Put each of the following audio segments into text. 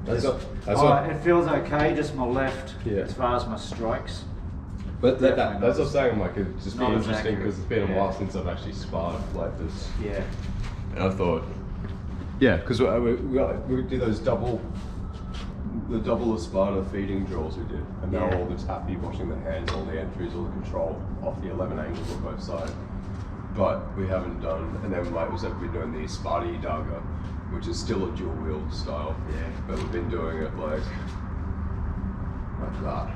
It feels okay, just my left, as far as my strikes. But that's what I'm saying, like, it'd just be interesting because it's been a while since I've actually sparred like this. Yeah. And I thought, because we did those double Espada feeding drills we did, and they were all the tappy, washing the hands, all the entries, all the control off the 11 angles on both sides. But we haven't done, and then like we said, we're doing the Espada y Daga, which is still a dual wield style. Yeah. But we've been doing it like that.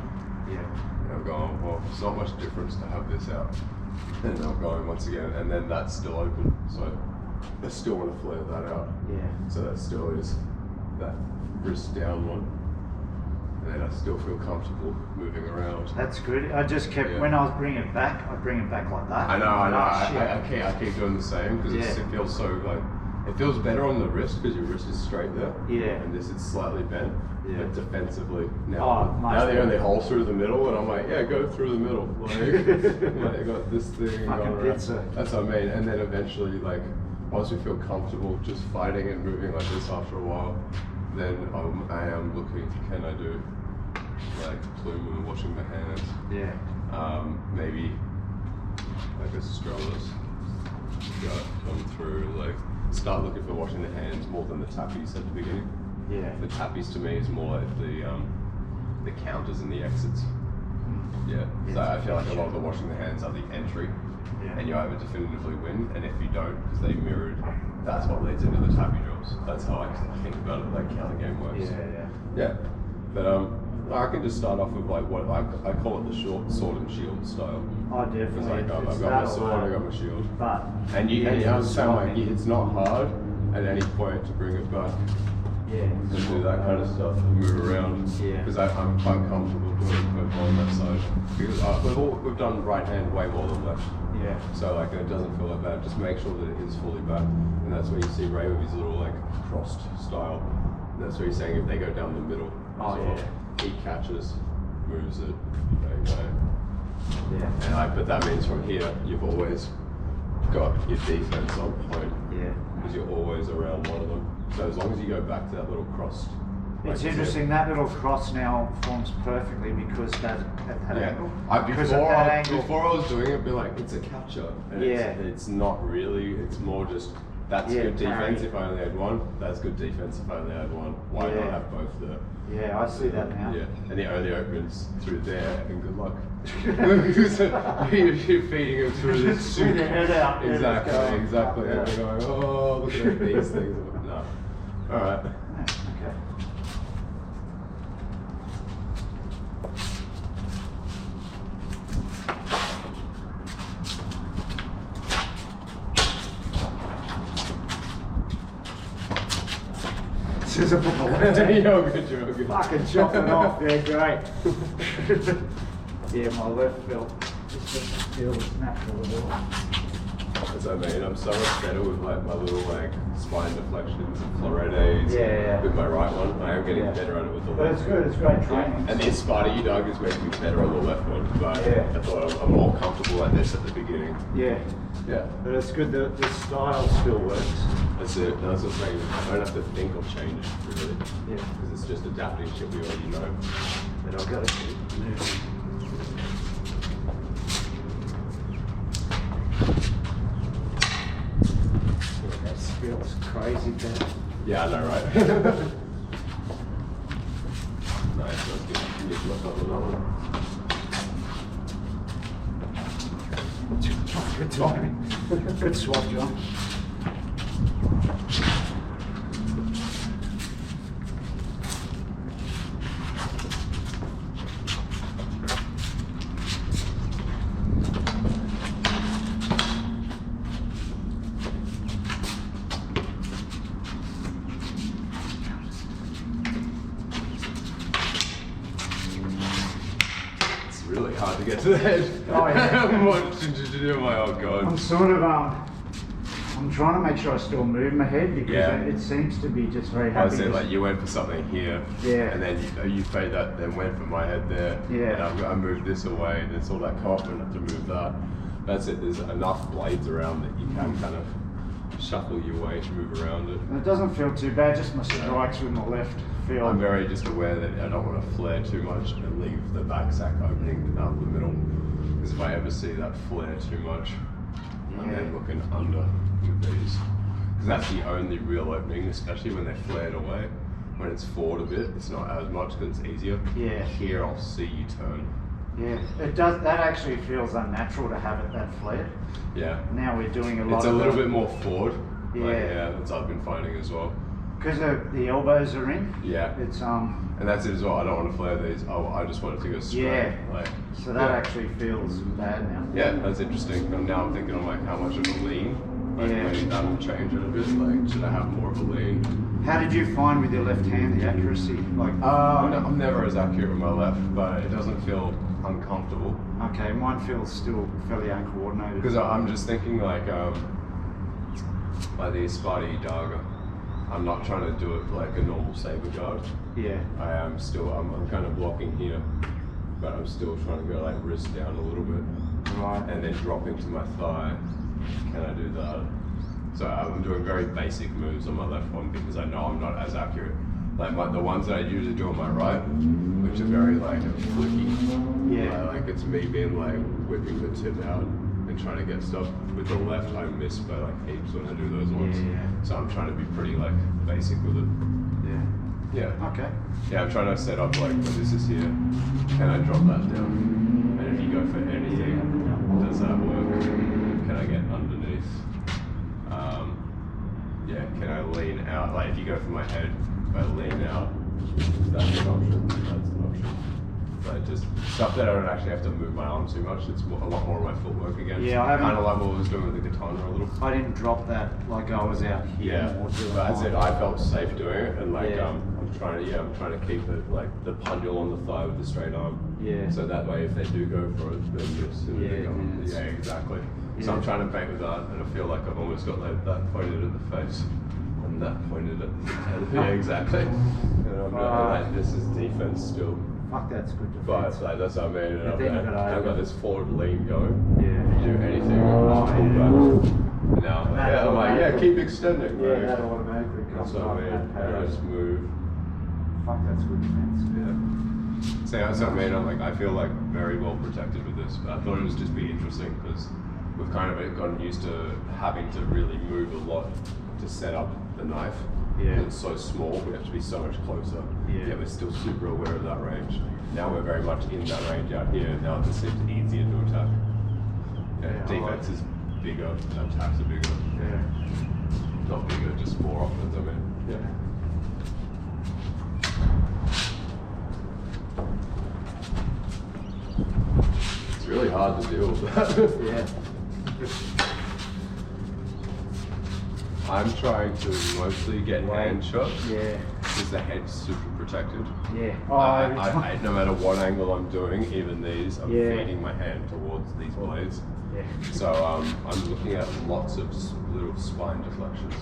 Yeah. And I'm going, well, it's not much difference to have this out. And I'm going once again, and then that's still open, so I still want to flare that out. Yeah. So that still is that wrist down one. And then I still feel comfortable moving around. That's good. I just kept, when I was bringing it back, I'd bring it back like that. I know. I keep doing the same because it feels so like, it feels better on the wrist because your wrist is straight there. Yeah. And this is slightly bent. Yeah. But defensively now, now they only hole through the middle, and I'm like, go through the middle. Like, I got this thing going around. That's what I mean. And then eventually, like, once we feel comfortable just fighting and moving like this after a while, then I am looking, can I do like plume and washing the hands? Yeah. Maybe like a Strellas come through, like start looking for washing the hands more than the tappies at the beginning. Yeah. The tappies to me is more like the counters and the exits. Yeah. So I feel like a lot of the washing the hands are the entry. Yeah. And you either definitively win, and if you don't, because they mirrored, that's what leads into the tappy drills. That's how I think about it, like how the game works. Yeah. But I can just start off with like what I call it the short sword and shield style. Oh, definitely. Like, I've got my sword, I've got my shield. But and you understand, like, it's not hard at any point to bring it back. Yeah. And do that kind of stuff and move around. Yeah. Because I'm quite comfortable doing it on that side. Because we've done right hand way more than left. Yeah. So like it doesn't feel like that. Just make sure that it is fully back. And that's where you see Ray with his little like crossed style. And that's where he's saying if they go down the middle. He catches, moves it. Yeah. But that means from here you've always got your defense on point. Yeah. Because you're always around one of them. So as long as you go back to that little crossed. It's interesting, that little cross now forms perfectly because at that angle. Before I was doing it, I'd be like, it's a catcher. And it's not really, it's more just, that's good defense if I only had one, that's good defense if I only had one. Why not have both there? Yeah, I see that now. Yeah, and the only opens through there, and good luck. You're feeding him through this shoot. Exactly. And they're going, oh, look at these things. No. Alright. Okay. Scissor put my left hand. Good. Fucking chopping off, great. Yeah, my left felt just doesn't feel as natural at all. As I mean, I'm so much better with like my little like spine deflections and floretes with my right one. I am getting better at it with the left. But it's good, it's great training. And the Espada y Daga is making me better on the left one. But I thought I'm more comfortable at this at the beginning. Yeah. But it's good that the style still works. That's it. That's what I'm saying. I don't have to think or change really. Yeah. Because it's just adapting shit we already know. But I've got to keep moving. That feels crazy, Ben. Yeah, I know, right? Nice, that's good. You get look up with that one. Good timing. Good swap, John. Really hard to get to the head. Oh yeah. I'm watching you do my oh god. I'm sort of I'm trying to make sure I still move my head because it seems to be just very happy. I said like you went for something here, and then you fade that, then went for my head there, and I moved this away, and it's all that confident to move that. That's it. There's enough blades around that you can kind of shuffle your weight, move around it. And it doesn't feel too bad, just my strikes with my left feel. I'm very just aware that I don't want to flare too much and leave the back sack opening up the middle. Because if I ever see that flare too much, I'm then looking under with these. Because that's the only real opening, especially when they're flared away. When it's forward a bit, it's not as much because it's easier. Yeah. Here I'll see you turn. Yeah, it does. That actually feels unnatural to have it that flared. Yeah. Now we're doing a lot. It's a little bit more forward. Yeah. Like, yeah, that's what I've been finding as well. Because the elbows are in. Yeah. It's And that's it as well. I don't want to flare these. Oh, I just want it to go straight. Yeah. Like, so that actually feels bad now. Yeah, that's interesting. And now I'm thinking, like, how much of a lean? Like, maybe that will change it a bit. Like, should I have more of a lean? How did you find with your left hand the accuracy? Like, I'm never as accurate with my left, but it doesn't feel uncomfortable. Okay, mine feels still fairly uncoordinated. Because I'm just thinking like the Espada y Daga. I'm not trying to do it like a normal saber guard. Yeah. I am still, I'm kind of blocking here, but I'm still trying to go like wrist down a little bit. Right. And then dropping to my thigh. Can I do that? So I'm doing very basic moves on my left one because I know I'm not as accurate. Like the ones that I usually do on my right, which are very like flicky. Yeah. Like it's me being like whipping the tip out and trying to get stuff. With the left, I miss by like heaps when I do those ones. Yeah. So I'm trying to be pretty like basic with it. Yeah. Yeah. Okay. Yeah, I'm trying to set up like when this is here. Can I drop that down? And if you go for anything, does that work? Can I get underneath? Yeah, can I lean out? Like if you go for my head, if I lean out, that's an option. That's an option. But just stuff that I don't actually have to move my arm too much. It's a lot more of my footwork again. Yeah, I haven't. Kind of like what I was doing with the katana a little. I didn't drop that like I was out here. Yeah, More doing but that's it. I felt safe doing it, and like Yeah. I'm trying to keep it like the pendule on the thigh with the straight arm. Yeah. So that way, if they do go for it, then just Yeah, they go. it's- Yeah, exactly. So Yeah. I'm trying to bait with that, and I feel like I've almost got like that pointed at the face, and that pointed at the head. Yeah, exactly. And I'm like, this is defense still. Fuck, that's good But defense. like, that's what I mean. And I think that I've got this forward lean going. Yeah. You do anything, I'll just pull back. Now, That I'm like, yeah, keep extending. Yeah, right? that automatically That's comes what I off mean. that And I page. just move. Fuck, that's good defense. Yeah. So that's what I mean. I'm like, I feel like very well protected with this. But I thought it would just be interesting because we've kind of gotten used to having to really move a lot to set up the knife. Yeah. It's so small, we have to be so much closer. Yeah. Yet we're still super aware of that range. Now we're very much in that range out here. Now it just seems easier to attack. Yeah, Yeah, defense is bigger, attacks are bigger. Yeah. Not bigger, just more options, I mean. Yeah. It's really hard to deal with that. Yeah. I'm trying to mostly get hand shots Yeah. because the head's super protected. Yeah. No matter what angle I'm doing, even these, I'm Yeah. feeding my hand towards these blades. Yeah. So I'm looking at lots of little spine deflections.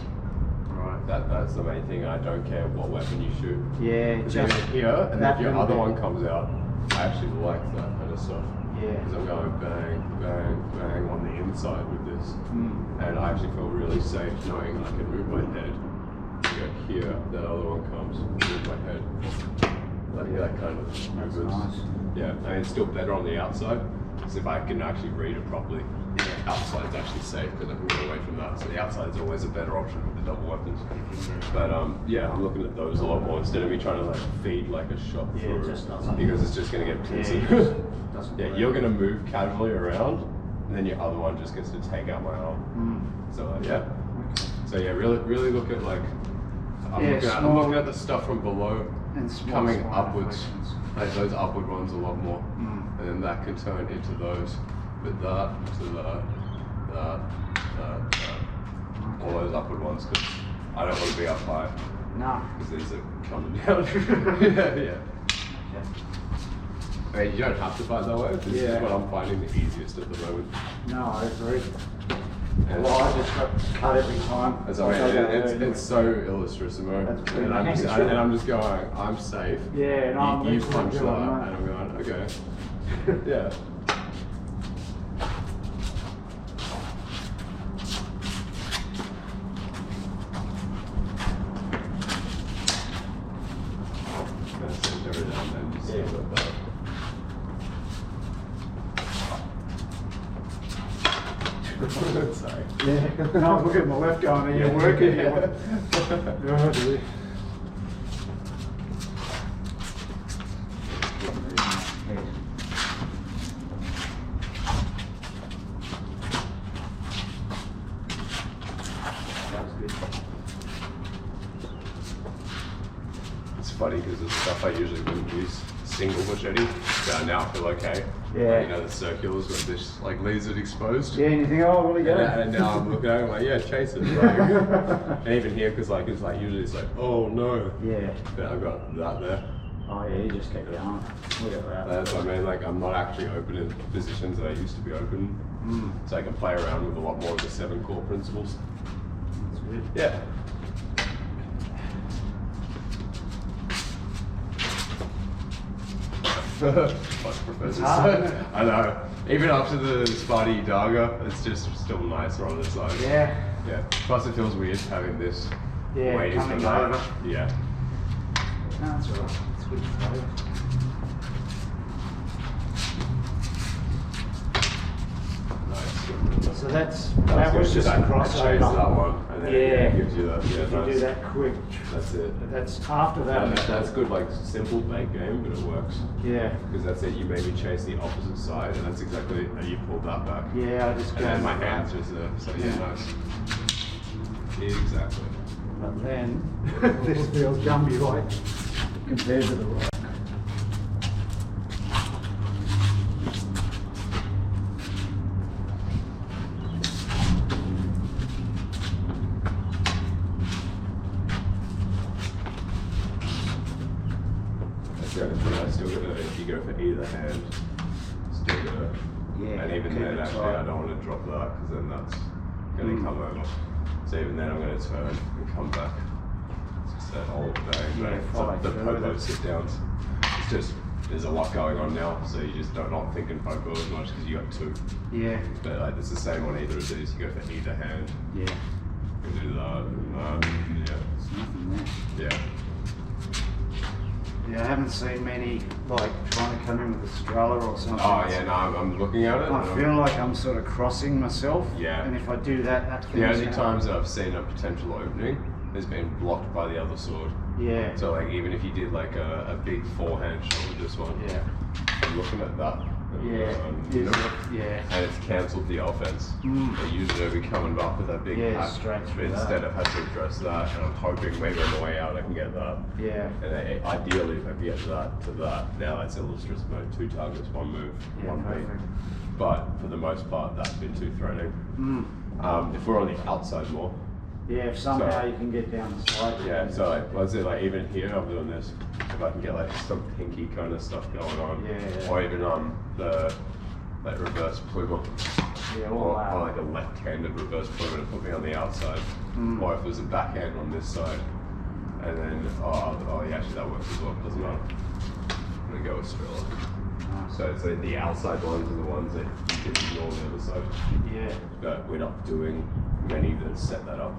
Right. That's the main thing. I don't care what weapon you shoot. Yeah. Because Just even here, and that if your little other bit. one comes out, I actually like that kind of stuff. Yeah. Because I'm going bang, bang, bang on the inside with this. And I actually feel really safe knowing I can move my head. You go here, that other one comes, move my head. That kind of That's movements. nice. Yeah, and it's still better on the outside. Because if I can actually read it properly, the outside's actually safe because I can get away from that. So the outside's always a better option with the double weapons. But yeah, I'm looking at those a lot more instead of me trying to like feed like a shot Yeah, through it just doesn't. because it's just gonna get pissy. Yeah, doesn't Yeah, work. you're gonna move casually around, and then your other one just gets to take out my arm. So yeah. Okay. So yeah, really look at like I'm Yeah, looking at the stuff from below And small coming spine upwards. deflections. Like those upward ones a lot more, and then that can turn into those. But that to that. All those upward ones because I don't want to be up high No. because these are coming down. yeah. I mean, you don't have to fight that way. This is what I'm finding the easiest at the moment. No, I agree. And Well, I just got cut every time. as I mean, it's so illustrissimo, That's pretty and I'm just going, I'm safe. Yeah, no, you I'm punch that, doing that. and I'm going, okay. Yeah. Yeah. And I was looking at my left going, are you working here? Oh, dear. It's funny because the stuff I usually wouldn't use single machete, but I now feel okay. Yeah. Like, you know, the circulars where this like leaves it exposed. Yeah, and you think, oh, will he go? And now I'm looking at it, I'm like, yeah, chase it. Like, and even here, because like it's like usually it's like, oh no. Yeah. But I've got that there. Oh yeah, you just keep going. Look at that. That's what I mean. Like I'm not actually open in positions that I used to be open, so I can play around with a lot more of the 7 core principles. That's good. Yeah. Much professors. I know. Even after the Espada y Daga, it's just still nicer on the side. Yeah. Yeah. Plus it feels weird having this waiting for coming that. over. Yeah. No, that's alright. It's good to know. Nice. So that was just a crossover. That one, and then it gives you that. Yeah, If you do that quick. That's it. That's after that. That's good, like simple bait game, but it works. Yeah. Because that's it. You maybe chase the opposite side, and that's exactly how you pull that back. Yeah, I just And then my hands just there. So yeah, nice. Exactly. But then this feels jumpy like compared to the right. That's the only thing. I still gotta, if you go for either hand, still gotta. Yeah. And even keep then, it actually, tight. I don't want to drop that because then that's gonna come over. So even then, I'm gonna turn and come back. It's just that old bang. Yeah, It's follow like the through pogo it. sit downs. It's just there's a lot going on now, so you just not thinking pogo as much because you got 2. Yeah. But like it's the same on either of these. You go for either hand. Yeah. You do that and that. There's nothing there. Yeah. Yeah, I haven't seen many like trying to come in with a stroller or something. Oh yeah, no, I'm looking at it. I feel like I'm sort of crossing myself. Yeah. And if I do that, that The only thing's times that I've seen a potential opening has been blocked by the other sword. Yeah. So like even if you did like a big forehand shot with this one, Yeah. I'm looking at that. Yeah. Yeah. And it's cancelled the offense. They usually will be coming back with that big Yeah, hack, straight but through instead that. I've had to address that, and I'm hoping maybe on the way out I can get that. Yeah. And then, ideally, if I can get that to that, now that's Ilustrisimo, 2 targets, 1 move, Yeah, 1 beat. perfect. But for the most part, that's been too threatening. If we're on the outside more, Yeah, if somehow So- you can get down the slide. yeah, so like, let's say like even here I'm doing this, if I can get like some pinky kind of stuff going on, Yeah. or even the like reverse plumber, Yeah, or all like a left-handed reverse plumber to put me on the outside, or if there's a backhand on this side, and then oh yeah, actually that works as well, doesn't matter. I'm gonna go with Strela. Nice. So it's like the outside ones are the ones that you can ignore the other side, Yeah. but we're not doing many that set that up.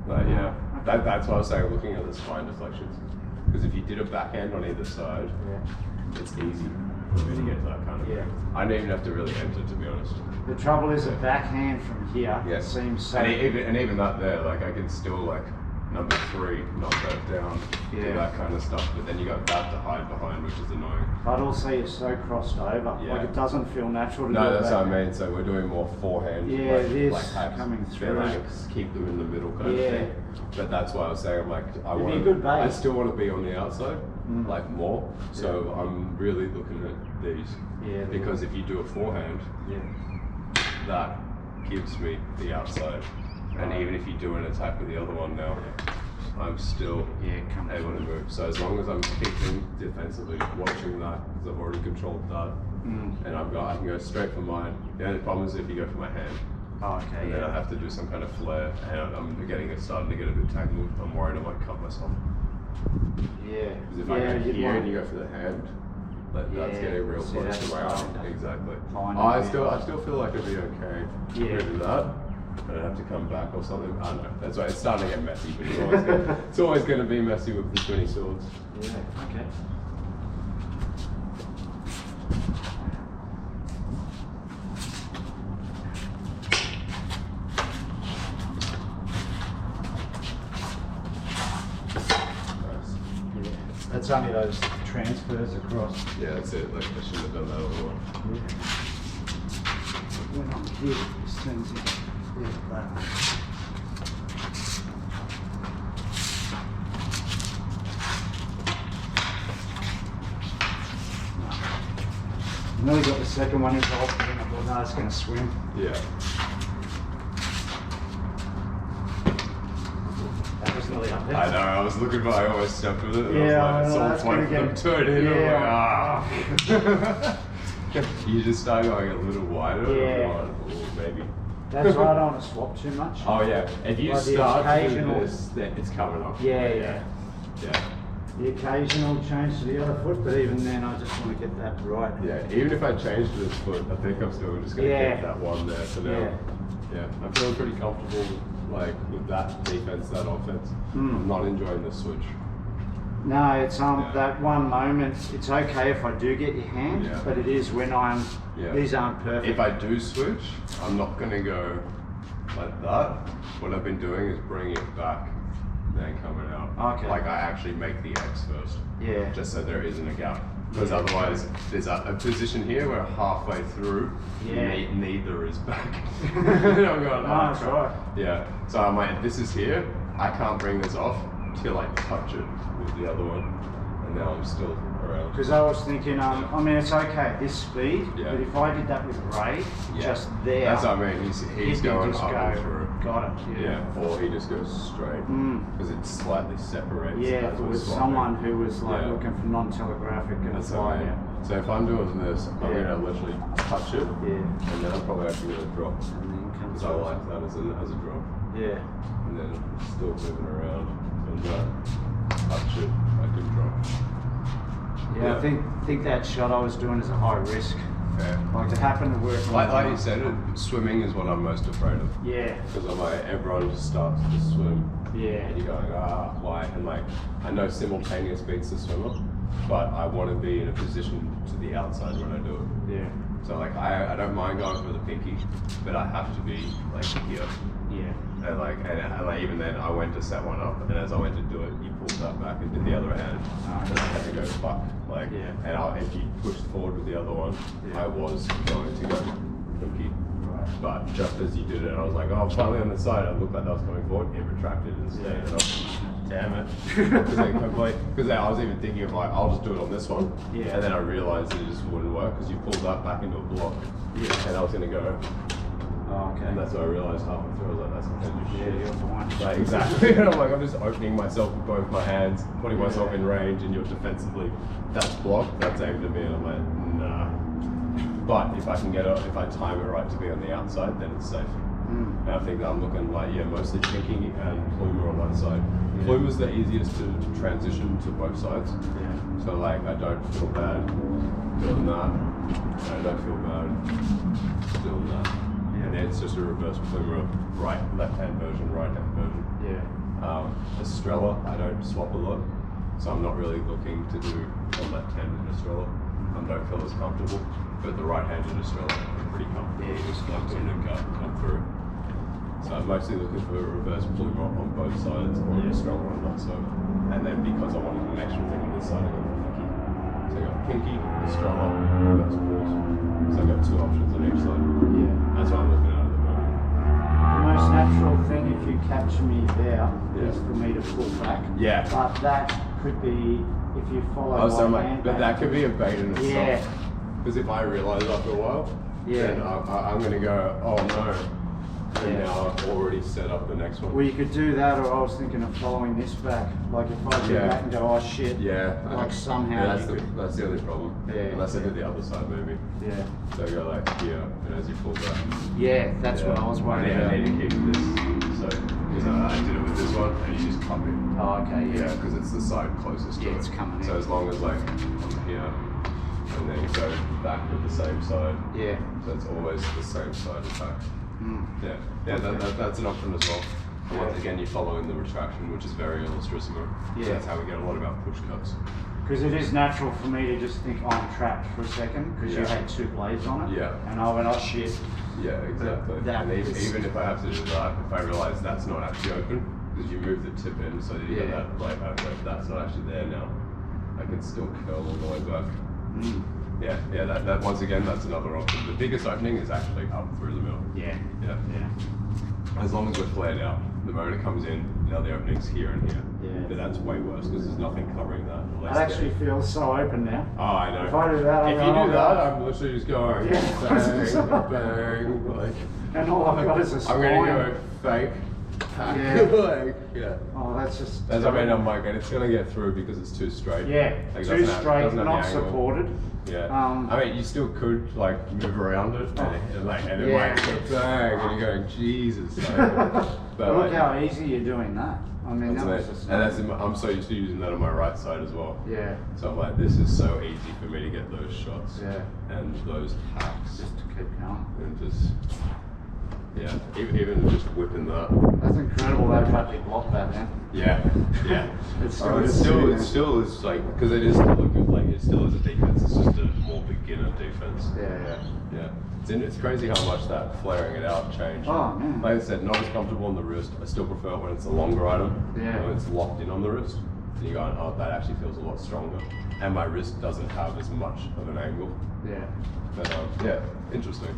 But yeah, that's why I was saying looking at the spine deflections. Because if you did a backhand on either side, Yeah. it's easy for me to get to that kind of Yeah. thing. I don't even have to really enter, to be honest. The trouble is a backhand from here seems so. And even that there, like I can still like number 3, knock that down, do Yeah. that kind of stuff. But then you got that to hide behind, which is annoying. But also you're so crossed over. Yeah. Like it doesn't feel natural to do No, a that's what I backhand. mean. So we're doing more forehand. Yeah, like, this like hacks. coming They're through. like keep them in the middle kind of Yeah. thing. But that's why I was saying I'm like I It'd be want. a good base. I still want to be on the outside, like more. So I'm really looking at these. Yeah. Because if you do a forehand, Yeah. that gives me the outside. And even if you do an attack with the other one now, I'm still come able to move. So as long as I'm keeping defensively, watching that, because I've already controlled that, and I can go straight for mine. The only problem is if you go for my hand, Oh, okay. and then I have to do some kind of flare, and I'm starting to get a bit tangled. I'm worried I might cut myself. Yeah. Because if I go here and you go for the hand, that's getting real See, close that's to my arm. fine. Exactly. Fine, I yeah. still feel like it'd be okay. Yeah. To do that. But I'd have to come back or something. I don't know. That's why it's starting to get messy, but it's always going to be messy with the 20 swords. Yeah. Okay. That's only those transfers across. Yeah, that's it. Like, I shouldn't have done that all. Yeah. When I'm here, this turns into that. I nearly got the second one involved, and I thought, no, it's going to swim. Yeah. That was nearly up there. I know, I was looking for, I almost stepped with it. And Yeah, I was like, it's all point from turn in. Yeah. You just start going a little wider. Yeah. Or maybe. That's right, I don't want to swap too much. Oh yeah, if you Like start to do occasional... this, then it's coming off. Yeah. Yeah. The occasional change to the other foot, but even then I just want to get that right. Yeah, even if I change to this foot, I think I'm still just going to get that one there for now. Yeah, I'm feeling pretty comfortable like with that defense, that offense. I'm not enjoying the switch. No, it's that one moment, it's okay if I do get your hand, but it is when these aren't perfect. If I do switch, I'm not going to go like that. What I've been doing is bringing it back, then coming out. Okay. Like I actually make the X first. Yeah. Just so there isn't a gap. Because otherwise, there's a position here where halfway through, neither is back. And I'm going, that's right. Yeah. So I'm like, this is here. I can't bring this off till I touch it with the other one. And now I'm still around. Because I was thinking, I mean, it's okay at this speed, but if I did that with Ray, just there. That's what I mean. He's going up and through. Got it. Yeah. Or he just goes straight. Because it slightly separates. Yeah, if it was someone who was like looking for non-telegraphic and flying out. So if I'm doing this, I'm going to literally touch it. And then I'm probably actually going to drop. Because I like that as a drop. Yeah. And then still moving around. And touch it, I can drop. Yeah, I think that shot I was doing is a high risk. Yeah. Like to happen to work. Like you said, swimming is what I'm most afraid of. Yeah. Because I'm like, everyone just starts to swim. Yeah. And you're going, why? And like, I know simultaneous beats the swimmer, but I want to be in a position to the outside when I do it. Yeah. So like, I don't mind going for the pinky, but I have to be like here. Yeah. And like even then, I went to set one up, and as I went to do it, you pulled that back and did the other hand, and I had to go fuck. Like, and if you pushed forward with the other one, I was going to go pinky. But just as you did it, I was like, oh, finally on the side, it looked like that was coming forward, it retracted instead. And I was like, damn it. Because I was even thinking of like, I'll just do it on this one. And then I realized it just wouldn't work because you pulled that back into a block. And I was going to go. And that's what I realized halfway through. I was like, that's not going to do shit. Like, exactly. And I'm like, I'm just opening myself with both my hands, putting myself in range, and you're defensively, that's blocked, that's aimed at me, and I'm like, nah. But if I can get it, if I time it right to be on the outside, then it's safe. And I think I'm looking like, mostly pinky and plumer on one side. Plumer's the easiest to transition to both sides. So like, I don't feel bad doing that. I don't feel bad doing that. And then it's just a reverse plumer, left-hand version, right-hand version. Estrella, I don't swap a lot. So I'm not really looking to do a left-handed Estrella. I don't feel as comfortable. But the right-handed Estrella, I'm pretty comfortable. Just plugged in and come through. So I'm mostly looking for a reverse plumer on both sides, or an Estrella on that side. And then because I wanted an extra thing on this side, I got pinky. So I got pinky, Estrella, reverse pulls. So I got two options on each side. That's what I'm looking at the moment. The most natural thing, if you capture me there, is for me to pull back. But that could be, if you follow my hand. But that could be a bait in itself. Because if I realise after a while, then I'm going to go, oh no. And now I've already set up the next one. Well, you could do that, or I was thinking of following this back. Like if I do that and go, oh shit. Like somehow that's the only problem. Unless I did the other side maybe. So I go like here, and as you pull back. That's what I was worried about. I need to keep this. So, because I did it with this one, and you just cup it. Oh, okay, because it's the side closest to it. It's coming in. So as long as like, I'm here, and then you go back with the same side. So it's always the same side attack. That's an option as well. And once again, you're following the retraction, which is very illustrissimo. So that's how we get a lot of our push cuts. Because it is natural for me to just think, oh, I'm trapped for a second, because you had two blades on it. And I went, oh shit. Exactly. And even if I have to do that, if I realise that's not actually open, because you move the tip in, so you get that blade, that's not actually there now. I can still curl all the way back. Yeah, that once again, that's another option. The biggest opening is actually up through the middle. Yeah. As long as we're flared out. The moment it comes in, now the opening's here and here. Yeah. But that's way worse because there's nothing covering that. It actually feels so open now. Oh, I know. If I do that, if you do that, I'm literally just going bang, like. And all I've got is a spine. I'm gonna go fake. Oh, that's just. As I mean, I'm like, and it's gonna get through because it's too straight. Yeah, like, too straight, not supported. Yeah. I mean, you still could like move around it, and it might go bang, and you're going, Jesus. But look how easy you're doing that. I mean, I'm so used to using that on my right side as well. Yeah. So I'm like, this is so easy for me to get those shots. Yeah. And those hacks. Just to keep going. And just. Yeah, even just whipping that. That's incredible they've actually blocked that, man. Yeah. It still is like, because it is still a good, like, it still is a defense, it's just a more beginner defense. Yeah. It's crazy how much that flaring it out changed. Oh, man. Like I said, not as comfortable on the wrist. I still prefer it when it's a longer item. Yeah. When it's locked in on the wrist. And you're going, oh, that actually feels a lot stronger. And my wrist doesn't have as much of an angle. Yeah. But yeah, interesting.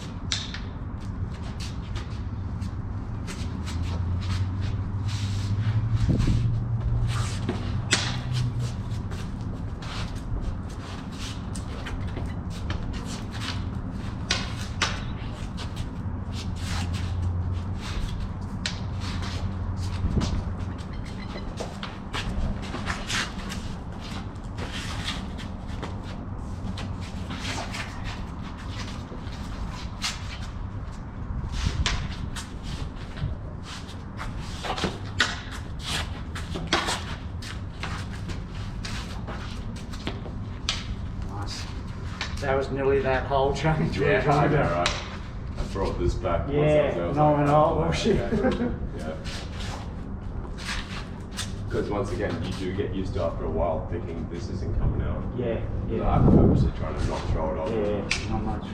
That was nearly that whole change. Yeah, I know, right? I brought this back. Oh shit. Yeah. Because once again, you do get used to after a while thinking this isn't coming out. Yeah. I'm purposely trying to not throw it off. Yeah, not much.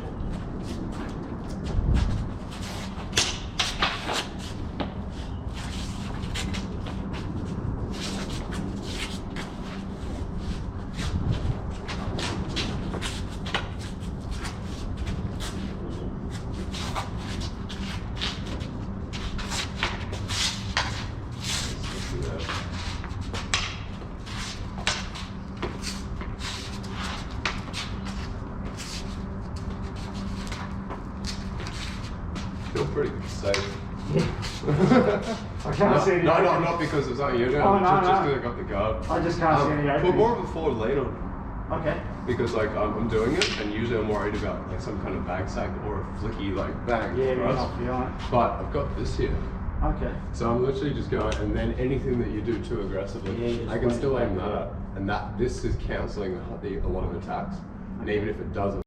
Feel pretty safe. I can't see any. No, not because of something you're doing. Oh, just because I got the guard. I just can't see any openings. But more of a forward lean on. Okay. Because like I'm doing it, and usually I'm worried about like some kind of bag sack or a flicky like bang. Yeah, right? not feeling. But I've got this here. Okay. So I'm literally just going, and then anything that you do too aggressively, I can still aim that at. And this is cancelling a lot of attacks. And even if it doesn't.